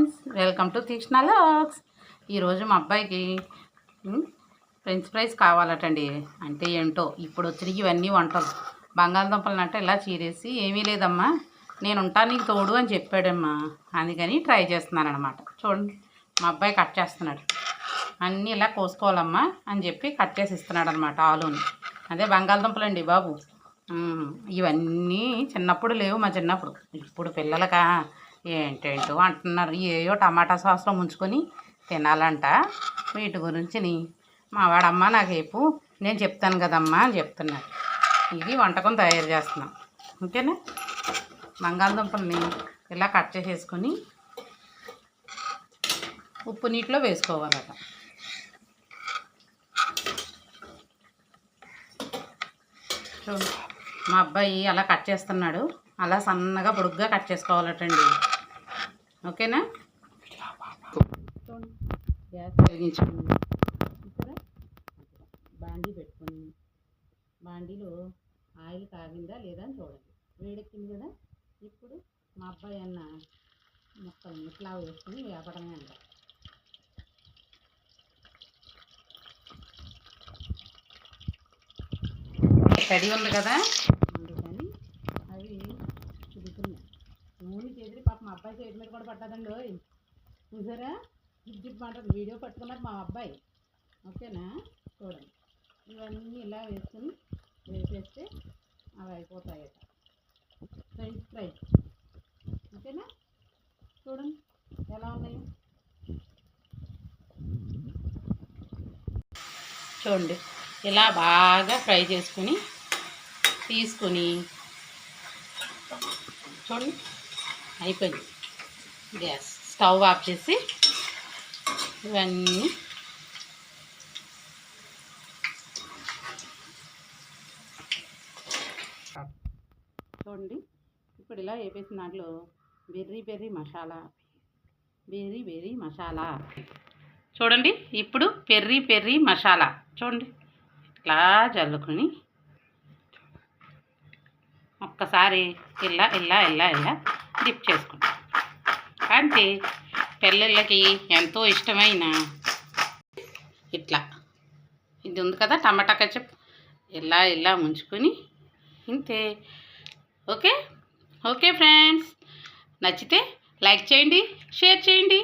Friends, welcome to Tikshana logs. ఈరోజు మా అబ్బాయికి ఫ్రెంచ్ ఫ్రైస్ కావాలటండి. అంటే ఏంటో ఇప్పుడు వచ్చిన ఇవన్నీ వంటలు. బంగాళదుంపలను అంటే ఇలా చీరేసి ఏమీ లేదమ్మా నేను ఉంటాను నీకు తోడు అని చెప్పాడమ్మా. అందుకని ట్రై చేస్తున్నాను అనమాట. చూడండి మా అబ్బాయి కట్ చేస్తున్నాడు. అన్నీ ఇలా కోసుకోవాలమ్మా అని చెప్పి కట్ చేసి ఇస్తున్నాడు అనమాట. ఆలుని అదే బంగాళదుంపలండి బాబు. ఇవన్నీ చిన్నప్పుడు లేవు, మా చిన్నప్పుడు. ఇప్పుడు పిల్లలకా ఏంటేంటో అంటున్నారు. ఏయో టమాటా సాస్లో ముంచుకొని తినాలంట. వీటి గురించి మా వాడమ్మ నాకు చెప్పు, నేను చెప్తాను కదమ్మా అని చెప్తున్నాడు. ఇది వంటకం తయారు చేస్తున్నాం. ఓకేనా? బంగాళదుంపల్ని ఇలా కట్ చేసేసుకొని ఉప్పు నీటిలో వేసుకోవాలట. చూడండి మా అబ్బాయి అలా కట్ చేస్తున్నాడు. అలా సన్నగా పొడుగ్గా కట్ చేసుకోవాలటండి. ఓకేనా? గ్యాస్ వెలిగించుకుని ఇక్కడ బాండీ పెట్టుకొని, బాండీలో ఆయిల్ కాగిందా లేదా అని చూడండి. వేడెక్కింది కదా. ఇప్పుడు మా అబ్బాయి అన్న ముక్కలు ఇట్లా వేసుకుని వేపడమే అంట. తడి ఉంది కదా, అందుకని అవి చుడుతున్నాయి. నూనెకి ఎదిరి పాప మా అబ్బాయి చేతి మీద కూడా పట్టదండి. చూసారా? జిప్ అంటారు. వీడియో పట్టుకున్నారు మా అబ్బాయి. ఓకేనా? చూడండి ఇవన్నీ ఇలా వేసుకుని వేసేస్తే అవి అయిపోతాయట ఫ్రెంచ్ ఫ్రైస్. ఓకేనా? చూడండి ఎలా ఉన్నాయో. చూడండి ఇలా బాగా ఫ్రై చేసుకుని తీసుకుని చూడండి అయిపోయింది. గ్యాస్ స్టవ్ ఆఫ్ చేసి ఇవన్నీ చూడండి. ఇప్పుడు ఇలా వేపేసిన దాంట్లో పెర్రీ మసాలా చూడండి. ఇప్పుడు పెర్రీ మసాలా చూడండి ఇట్లా జల్లుకొని ఒక్కసారి ఇలా డిప్ చేసుకుంటాం. అంటే పిల్లలకి ఎంతో ఇష్టమైన ఇట్లా ఇది ఉంది కదా టమాటా కెచప్, ఇలా ముంచుకొని ఇంతే. ఓకే ఫ్రెండ్స్, నచ్చితే లైక్ చేయండి, షేర్ చేయండి.